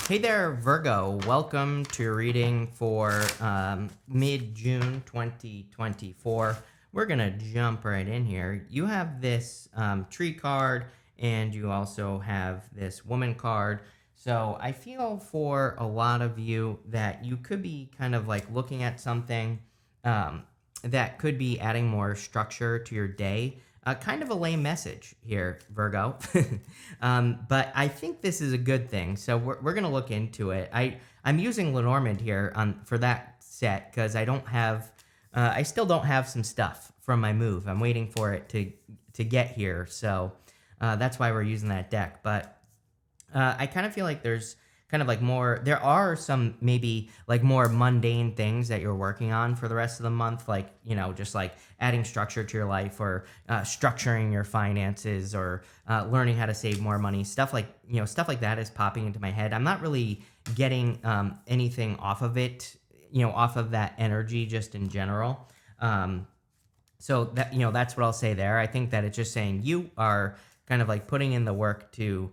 Hey there, Virgo. Welcome to your reading for mid June 2024. We're going to jump right in here. You have this tree card, and you also have this woman card. So I feel for a lot of you that you could be kind of like looking at something um, that could be adding more structure to your day. Kind of a lame message here, Virgo. But I think this is a good thing. So we're going to look into it. I'm using Lenormand here for that set because I still don't have some stuff from my move. I'm waiting for it to get here. So that's why we're using that deck. But I kind of feel like there's kind of like there are some maybe like more mundane things that you're working on for the rest of the month, like, just like adding structure to your life or structuring your finances or learning how to save more money. Stuff like that is popping into my head. I'm not really getting anything off of it, off of that energy just in general. So that's what I'll say there. I think that it's just saying you are kind of like putting in the work to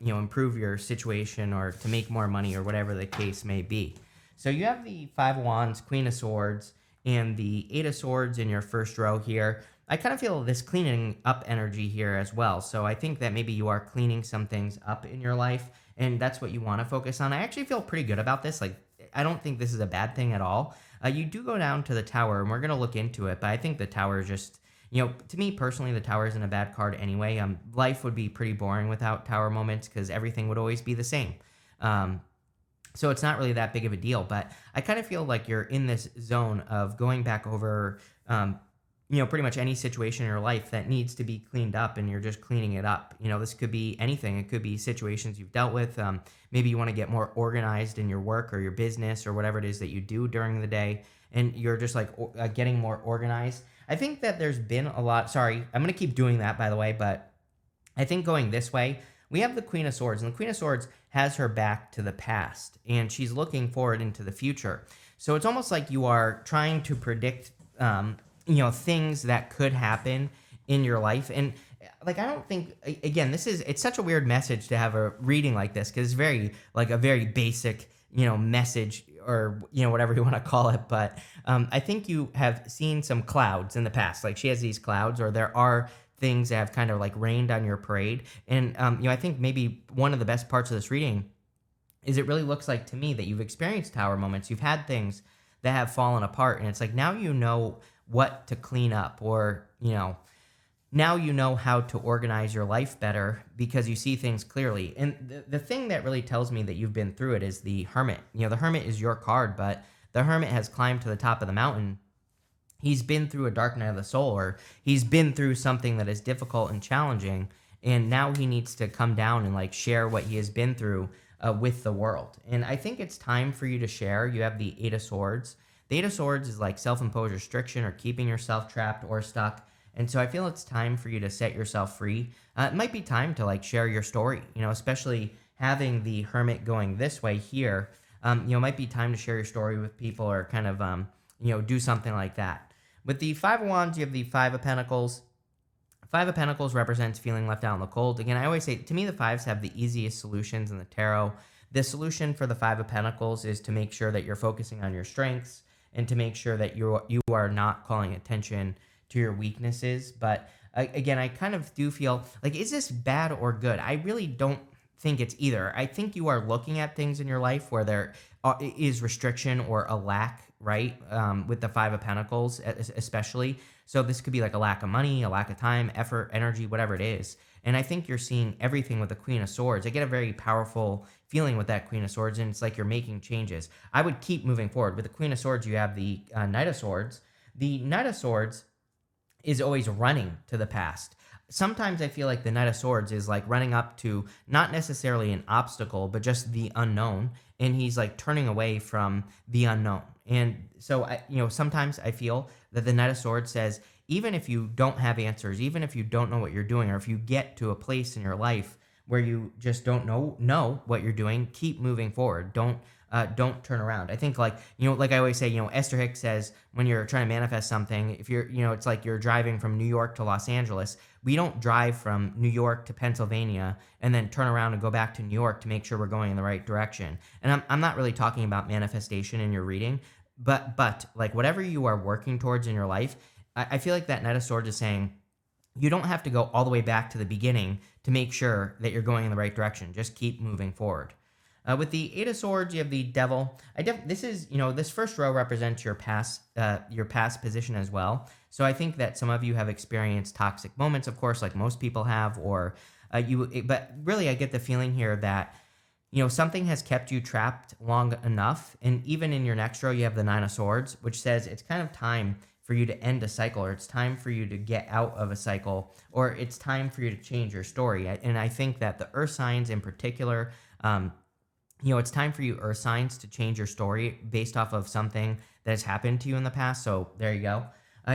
improve your situation or to make more money or whatever the case may be. So you have the Five of Wands, Queen of Swords, and the Eight of Swords in your first row here. I kind of feel this cleaning up energy here as well. So I think that maybe you are cleaning some things up in your life, and that's what you want to focus on. I actually feel pretty good about this. Like, I don't think this is a bad thing at all. You do go down to the tower, and we're going to look into it, but I think the tower is just, to me personally, the tower isn't a bad card anyway. Life would be pretty boring without tower moments because everything would always be the same. So it's not really that big of a deal, but I kind of feel like you're in this zone of going back over, pretty much any situation in your life that needs to be cleaned up, and you're just cleaning it up. This could be anything. It could be situations you've dealt with. Maybe you want to get more organized in your work or your business or whatever it is that you do during the day, and you're just like getting more organized. I think that there's been a lot. Sorry, I'm going to keep doing that, by the way, but I think going this way, we have the Queen of Swords, and the Queen of Swords has her back to the past, and she's looking forward into the future. So it's almost like you are trying to predict, things that could happen in your life. And like, I don't think, again, it's such a weird message to have a reading like this because it's a very basic, message or, whatever you want to call it. But I think you have seen some clouds in the past. Like, she has these clouds, or there are things that have kind of like rained on your parade. And, I think maybe one of the best parts of this reading is it really looks like to me that you've experienced tower moments. You've had things that have fallen apart. And it's like, now you know what to clean up, or, now you know how to organize your life better because you see things clearly. And the thing that really tells me that you've been through it is the Hermit. The Hermit is your card, but the Hermit has climbed to the top of the mountain. He's been through a dark night of the soul, or he's been through something that is difficult and challenging, and now he needs to come down and like share what he has been through with the world. And I think it's time for you to share. You have the Eight of Swords. The Eight of Swords is like self-imposed restriction or keeping yourself trapped or stuck. And so I feel it's time for you to set yourself free. It might be time to like share your story, especially having the Hermit going this way here. It might be time to share your story with people, or kind of, do something like that. With the Five of Wands, you have the Five of Pentacles. Five of Pentacles represents feeling left out in the cold. Again, I always say, to me, the fives have the easiest solutions in the tarot. The solution for the Five of Pentacles is to make sure that you're focusing on your strengths, and to make sure that you are not calling attention to your weaknesses. But again, I kind of do feel like, is this bad or good? I really don't think it's either. I think you are looking at things in your life where there is restriction or a lack, right? With the Five of Pentacles, especially. So this could be like a lack of money, a lack of time, effort, energy, whatever it is. And I think you're seeing everything with the Queen of Swords. I get a very powerful feeling with that Queen of Swords, and it's like you're making changes. I would keep moving forward. With the Queen of Swords, you have the Knight of Swords. The Knight of Swords is always running to the past. Sometimes I feel like the Knight of Swords is like running up to not necessarily an obstacle, but just the unknown. And he's like turning away from the unknown. And so, sometimes I feel that the Knight of Swords says, even if you don't have answers, even if you don't know what you're doing, or if you get to a place in your life where you just don't know what you're doing, keep moving forward. Don't turn around. I think, like I always say, Esther Hicks says, when you're trying to manifest something, if you're, it's like you're driving from New York to Los Angeles. we don't drive from New York to Pennsylvania and then turn around and go back to New York to make sure we're going in the right direction. And I'm not really talking about manifestation in your reading, but like whatever you are working towards in your life, I feel like that Knight of Swords is saying you don't have to go all the way back to the beginning to make sure that you're going in the right direction. Just keep moving forward. With the Eight of Swords, you have the Devil. This is, this first row represents your past position as well. So I think that some of you have experienced toxic moments, of course, like most people have, or but really I get the feeling here that, something has kept you trapped long enough. And even in your next row, you have the Nine of Swords, which says it's kind of time for you to end a cycle, or it's time for you to get out of a cycle, or it's time for you to change your story. And I think that the Earth signs in particular, it's time for you Earth signs to change your story based off of something that has happened to you in the past. So there you go.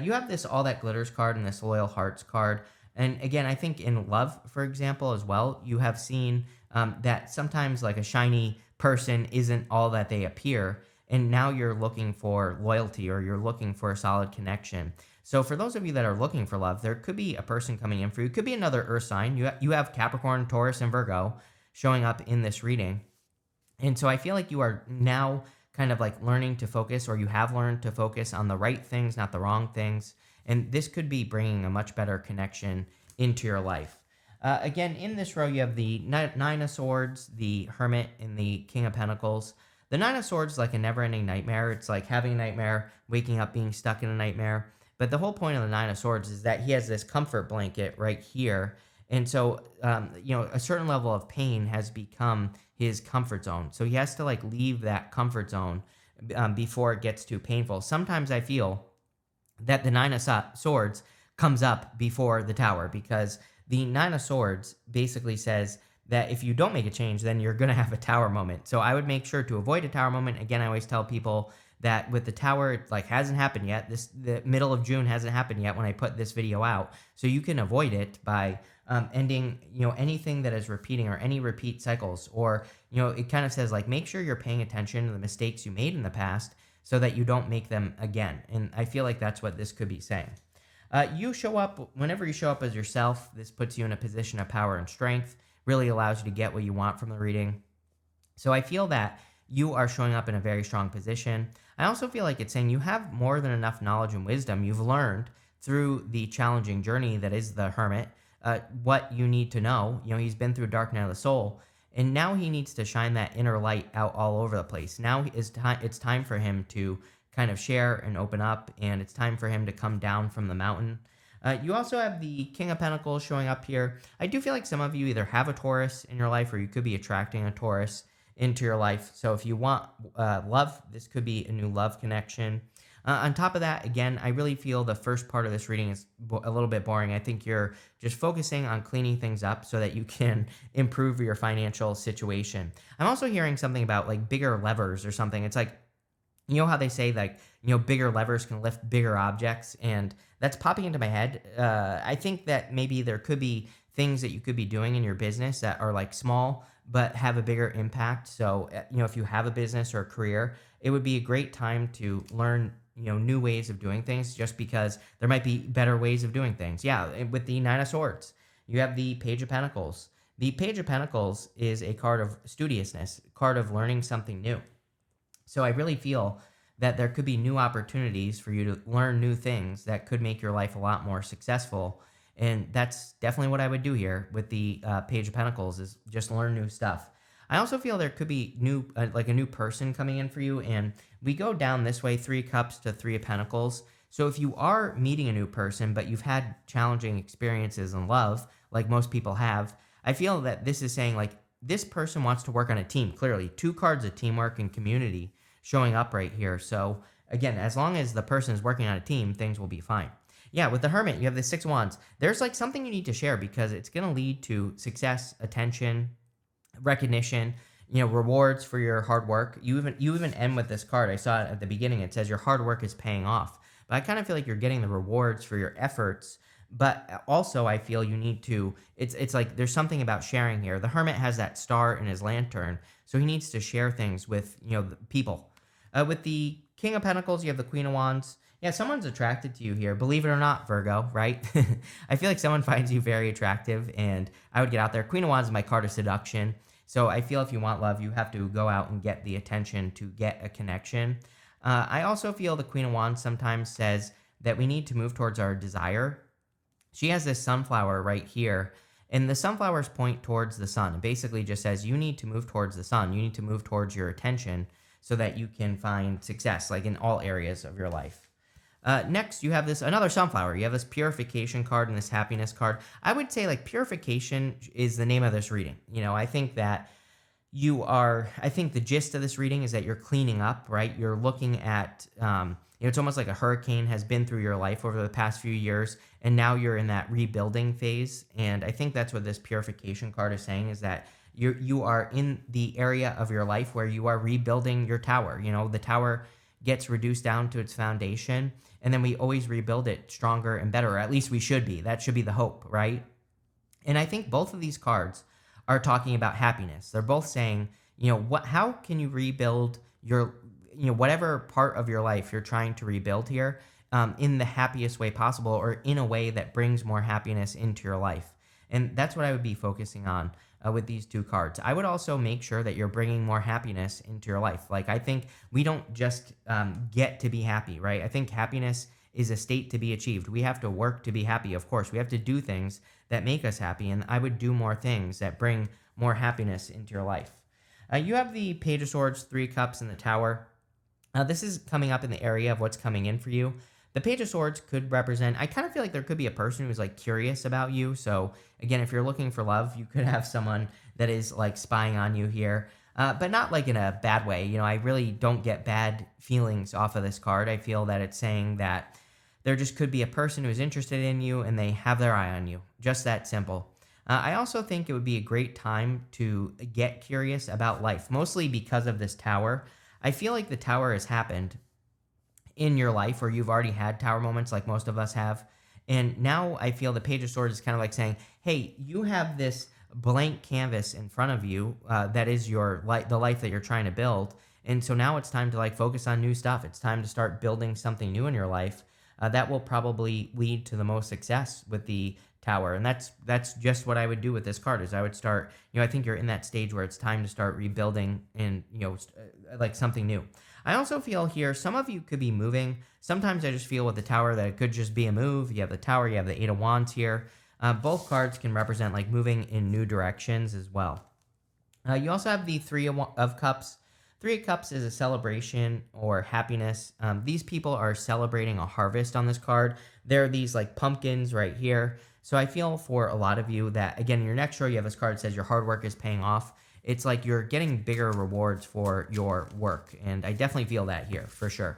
You have this All That Glitters card and this Loyal Hearts card. And again, I think in love, for example, as well, you have seen that sometimes like a shiny person isn't all that they appear. And now you're looking for loyalty, or you're looking for a solid connection. So for those of you that are looking for love, there could be a person coming in for you. It could be another Earth sign. You have Capricorn, Taurus, and Virgo showing up in this reading. And so I feel like you are now kind of like learning to focus, or you have learned to focus on the right things, not the wrong things. And this could be bringing a much better connection into your life. Again, in this row, you have the Nine of Swords, the Hermit, and the King of Pentacles. The Nine of Swords is like a never-ending nightmare. It's like having a nightmare, waking up, being stuck in a nightmare. But the whole point of the Nine of Swords is that he has this comfort blanket right here. And so, a certain level of pain has become his comfort zone. So he has to like leave that comfort zone before it gets too painful. Sometimes I feel that the Nine of Swords comes up before the Tower, because the Nine of Swords basically says that if you don't make a change, then you're going to have a Tower moment. So I would make sure to avoid a Tower moment. Again, I always tell people that with the Tower, it like hasn't happened yet. The middle of June hasn't happened yet when I put this video out. So you can avoid it by ending, anything that is repeating, or any repeat cycles, or, it kind of says like, make sure you're paying attention to the mistakes you made in the past so that you don't make them again. And I feel like that's what this could be saying. Whenever you show up as yourself, this puts you in a position of power and strength, really allows you to get what you want from the reading. So I feel that you are showing up in a very strong position. I also feel like it's saying you have more than enough knowledge and wisdom you've learned through the challenging journey that is the Hermit, what you need to know. He's been through dark night of the soul, and now he needs to shine that inner light out all over the place. Now it's time for him to kind of share and open up, and it's time for him to come down from the mountain. You also have the King of Pentacles showing up here. I do feel like some of you either have a Taurus in your life, or you could be attracting a Taurus into your life. So if you want love, this could be a new love connection. On top of that, again, I really feel the first part of this reading is a little bit boring. I think you're just focusing on cleaning things up so that you can improve your financial situation. I'm also hearing something about like bigger levers or something. It's like, how they say like, bigger levers can lift bigger objects, and that's popping into my head. I think that maybe there could be things that you could be doing in your business that are like small but have a bigger impact. So, if you have a business or a career, it would be a great time to learn, new ways of doing things, just because there might be better ways of doing things. Yeah, with the Nine of Swords, you have the Page of Pentacles. The Page of Pentacles is a card of studiousness, a card of learning something new. So I really feel that there could be new opportunities for you to learn new things that could make your life a lot more successful. And that's definitely what I would do here with the Page of Pentacles, is just learn new stuff. I also feel there could be a new person coming in for you. And we go down this way, 3 Cups to 3 of Pentacles. So if you are meeting a new person, but you've had challenging experiences in love, like most people have, I feel that this is saying like, this person wants to work on a team. Clearly, 2 cards of teamwork and community showing up right here. So again, as long as the person is working on a team, things will be fine. Yeah, with the Hermit, you have the 6 Wands. There's like something you need to share, because it's going to lead to success, attention, recognition, rewards for your hard work. You even end with this card. I saw it at the beginning. It says your hard work is paying off. But I kind of feel like you're getting the rewards for your efforts. But also I feel you need to, it's like there's something about sharing here. The Hermit has that star in his lantern, so he needs to share things with, the people. With the King of Pentacles, you have the Queen of Wands. Yeah, someone's attracted to you here. Believe it or not, Virgo, right? I feel like someone finds you very attractive, and I would get out there. Queen of Wands is my card of seduction. So I feel if you want love, you have to go out and get the attention to get a connection. I also feel the Queen of Wands sometimes says that we need to move towards our desire. She has this sunflower right here, and the sunflowers point towards the sun. It basically just says you need to move towards the sun. You need to move towards your attention so that you can find success, like in all areas of your life. Next, you have this another sunflower. You have this purification card and this happiness card. I would say like purification is the name of this reading. I think that I think the gist of this reading is that you're cleaning up, right? You're looking at, it's almost like a hurricane has been through your life over the past few years, and now you're in that rebuilding phase. And I think that's what this purification card is saying, is that you are in the area of your life where you are rebuilding your tower. The tower gets reduced down to its foundation, and then we always rebuild it stronger and better, or at least we should be. That should be the hope, right? And I think both of these cards are talking about happiness. They're both saying, how can you rebuild your, whatever part of your life you're trying to rebuild here, in the happiest way possible, or in a way that brings more happiness into your life. And that's what I would be focusing on with these two cards. I would also make sure that you're bringing more happiness into your life. Like, I think we don't just get to be happy, right? I think happiness is a state to be achieved. We have to work to be happy, of course. We have to do things that make us happy, and I would do more things that bring more happiness into your life. You have the Page of Swords, Three of Cups, and the Tower. This is coming up in the area of what's coming in for you. The Page of Swords could represent, I kind of feel like there could be a person who's like curious about you. So again, if you're looking for love, you could have someone that is like spying on you here, but not like in a bad way. I really don't get bad feelings off of this card. I feel that it's saying that there just could be a person who's interested in you and they have their eye on you. Just that simple. I also think it would be a great time to get curious about life, mostly because of this tower. I feel like the tower has happened in your life, or you've already had tower moments like most of us have. And now I feel the Page of Swords is kind of like saying, hey, you have this blank canvas in front of you that is your the life that you're trying to build. And so now it's time to like focus on new stuff. It's time to start building something new in your life that will probably lead to the most success with the tower. And that's just what I would do with this card. Is I would start, I think you're in that stage where it's time to start rebuilding and, like something new. I also feel here, some of you could be moving. Sometimes I just feel with the tower that it could just be a move. You have the tower, you have the Eight of Wands here. Both cards can represent like moving in new directions as well. You also have the Three of Cups. Three of Cups is a celebration or happiness. These people are celebrating a harvest on this card. There are these like pumpkins right here. So I feel for a lot of you that, again, in your next row, you have this card that says your hard work is paying off. It's like you're getting bigger rewards for your work. And I definitely feel that here for sure.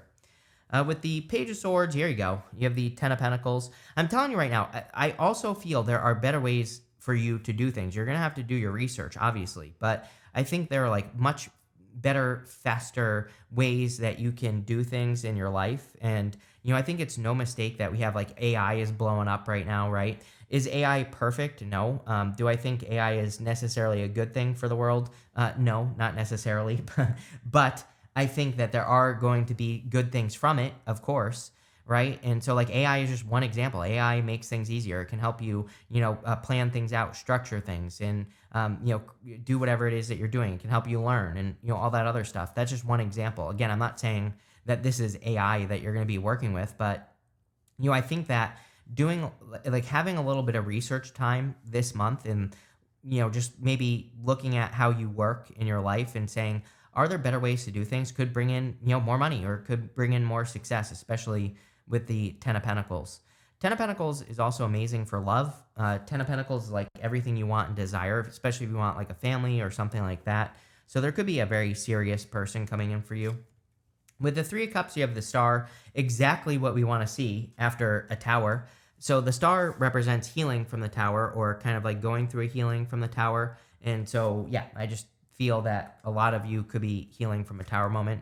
With the Page of Swords, here you go. You have the Ten of Pentacles. I'm telling you right now, I also feel there are better ways for you to do things. You're going to have to do your research, obviously. But I think there are like much better, faster ways that you can do things in your life. And, I think it's no mistake that we have like AI is blowing up right now, right? Is AI perfect? No. Do I think AI is necessarily a good thing for the world? No, not necessarily. But I think that there are going to be good things from it, of course, right? And so like AI is just one example. AI makes things easier. It can help you, plan things out, structure things, and, do whatever it is that you're doing. It can help you learn and, all that other stuff. That's just one example. Again, I'm not saying that this is AI that you're going to be working with, but, I think that doing like having a little bit of research time this month and, just maybe looking at how you work in your life and saying, are there better ways to do things, could bring in, more money, or could bring in more success, especially with the Ten of Pentacles. Ten of Pentacles is also amazing for love. Ten of Pentacles is like everything you want and desire, especially if you want like a family or something like that. So there could be a very serious person coming in for you. With the Three of Cups, you have the Star, exactly what we want to see after a tower. So the Star represents healing from the tower, or kind of like going through a healing from the tower. And so, yeah, I just feel that a lot of you could be healing from a tower moment.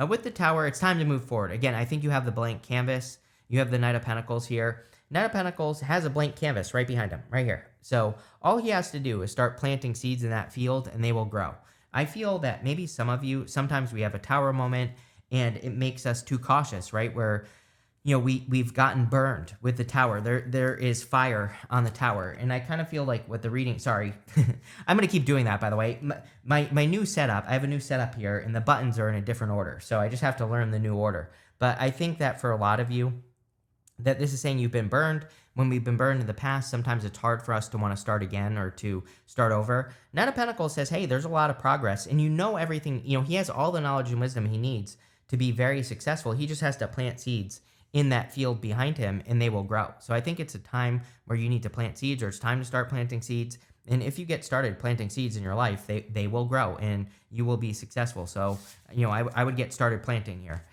With the tower, it's time to move forward. Again, I think you have the blank canvas. You have the Knight of Pentacles here. Knight of Pentacles has a blank canvas right behind him, right here. So all he has to do is start planting seeds in that field and they will grow. I feel that maybe some of you, sometimes we have a tower moment and it makes us too cautious, right? Where, we've gotten burned with the tower. There is fire on the tower, and I kind of feel like what the reading. Sorry, I'm gonna keep doing that. By the way, my new setup. I have a new setup here, and the buttons are in a different order, so I just have to learn the new order. But I think that for a lot of you, that this is saying you've been burned. When we've been burned in the past, sometimes it's hard for us to want to start again or to start over. Knight of Pentacles says, hey, there's a lot of progress, and you know everything. He has all the knowledge and wisdom he needs to be very successful. He just has to plant seeds in that field behind him, and they will grow. So I think it's a time where you need to plant seeds, or it's time to start planting seeds. And if you get started planting seeds in your life, they will grow, and you will be successful. So, I would get started planting here.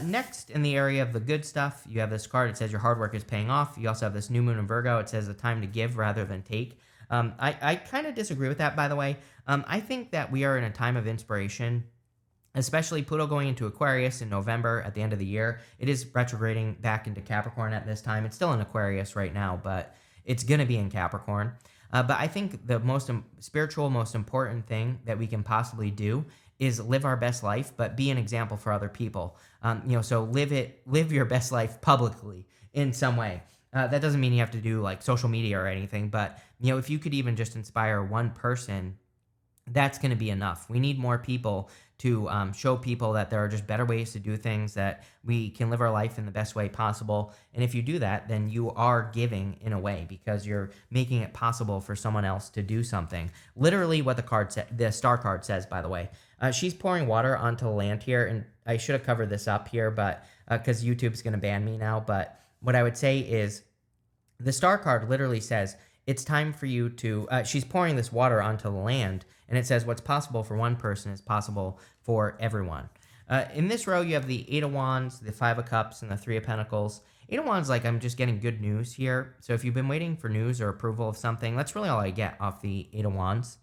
Next, in the area of the good stuff, you have this card. It says your hard work is paying off. You also have this new moon in Virgo. It says a time to give rather than take. I kind of disagree with that, by the way. I think that we are in a time of inspiration, especially Pluto going into Aquarius in November at the end of the year. It is retrograding back into Capricorn at this time. It's still in Aquarius right now, but it's going to be in Capricorn. But I think the most spiritual, most important thing that we can possibly do is live our best life, but be an example for other people. So live your best life publicly in some way. That doesn't mean you have to do like social media or anything, but if you could even just inspire one person, that's going to be enough. We need more people to show people that there are just better ways to do things, that we can live our life in the best way possible. And if you do that, then you are giving in a way, because you're making it possible for someone else to do something. Literally what the star card says, by the way. She's pouring water onto the land here, and I should have covered this up here, but because YouTube's going to ban me now. But what I would say is the star card literally says, it's time for you to, she's pouring this water onto the land, and it says what's possible for one person is possible for everyone. In this row, you have the Eight of Wands, the Five of Cups, and the Three of Pentacles. Eight of Wands, like I'm just getting good news here. So if you've been waiting for news or approval of something, that's really all I get off the Eight of Wands.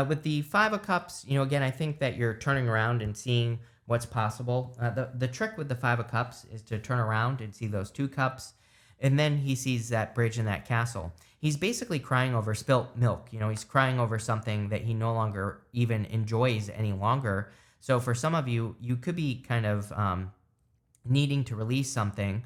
With the Five of Cups, again, I think that you're turning around and seeing what's possible. The trick with the Five of Cups is to turn around and see those two cups, and then he sees that bridge and that castle. He's basically crying over spilt milk. He's crying over something that he no longer even enjoys any longer. So for some of you, you could be kind of needing to release something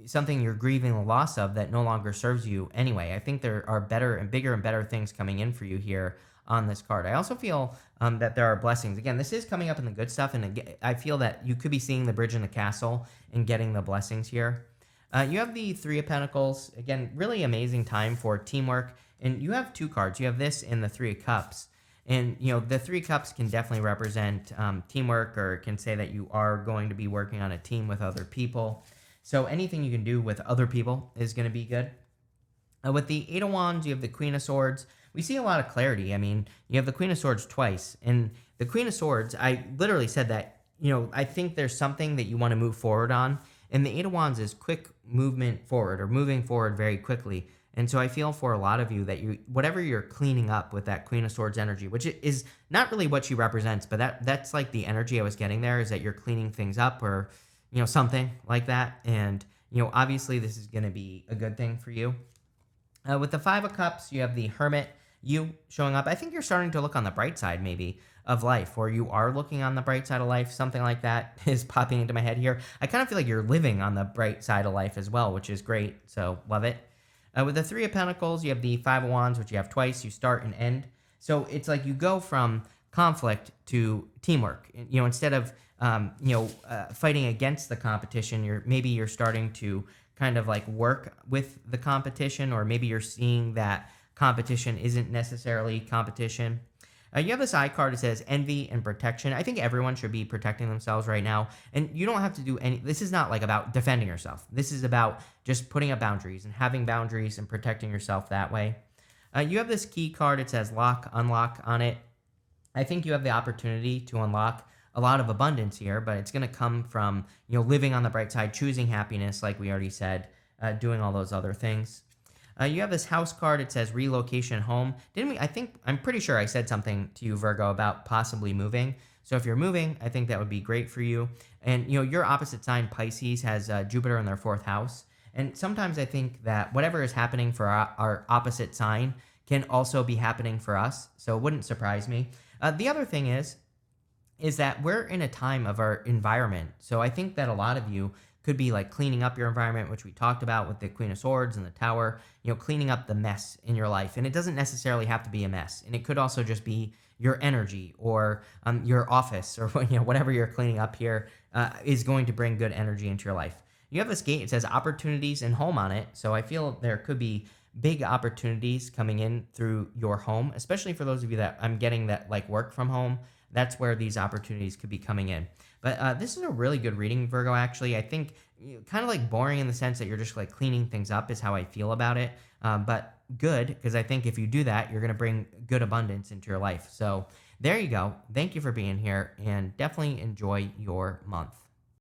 something you're grieving the loss of that no longer serves you anyway. I think there are better and bigger and better things coming in for you here on this card. I also feel that there are blessings. Again, this is coming up in the good stuff, and again, I feel that you could be seeing the bridge and the castle and getting the blessings here. You have the Three of Pentacles. Again, really amazing time for teamwork. And you have two cards. You have this and the Three of Cups. And, the Three Cups can definitely represent teamwork, or can say that you are going to be working on a team with other people. So anything you can do with other people is going to be good. With the Eight of Wands, you have the Queen of Swords. We see a lot of clarity. I mean, you have the Queen of Swords twice. And the Queen of Swords, I literally said that, I think there's something that you want to move forward on. And the Eight of Wands is quick movement forward, or moving forward very quickly. And so I feel for a lot of you that whatever you're cleaning up with that Queen of Swords energy, which is not really what she represents, but that's like the energy I was getting there, is that you're cleaning things up, or, something like that. And, obviously this is going to be a good thing for you. With the Five of Cups, you have the Hermit, you showing up. I think you're starting to look on the bright side maybe of life, or you are looking on the bright side of life. Something like that is popping into my head here. I kind of feel like you're living on the bright side of life as well, which is great. So love it. With the Three of Pentacles, you have the Five of Wands, which you have twice. You start and end. So it's like you go from conflict to teamwork. Instead of fighting against the competition, you're starting to kind of like work with the competition, or maybe you're seeing that competition isn't necessarily competition. You have this eye card that says envy and protection. I think everyone should be protecting themselves right now. And you don't have to do this is not like about defending yourself. This is about just putting up boundaries and having boundaries and protecting yourself that way. You have this key card. It says lock, unlock on it. I think you have the opportunity to unlock a lot of abundance here, but it's going to come from, living on the bright side, choosing happiness, like we already said, doing all those other things. You have this house card. It says relocation home. I'm pretty sure I said something to you, Virgo, about possibly moving. So if you're moving, I think that would be great for you. And, your opposite sign, Pisces, has Jupiter in their fourth house. And sometimes I think that whatever is happening for our opposite sign can also be happening for us. So it wouldn't surprise me. The other thing is that we're in a time of our environment. So I think that a lot of you Could be like cleaning up your environment, which we talked about with the Queen of Swords and the Tower, cleaning up the mess in your life. And it doesn't necessarily have to be a mess. And it could also just be your energy or your office or whatever you're cleaning up here is going to bring good energy into your life. You have this gate, it says opportunities and home on it. So I feel there could be big opportunities coming in through your home, especially for those of you that I'm getting that like work from home. That's where these opportunities could be coming in. But this is a really good reading, Virgo, actually. I think kind of like boring in the sense that you're just like cleaning things up is how I feel about it. But good, because I think if you do that, you're going to bring good abundance into your life. So there you go. Thank you for being here and definitely enjoy your month.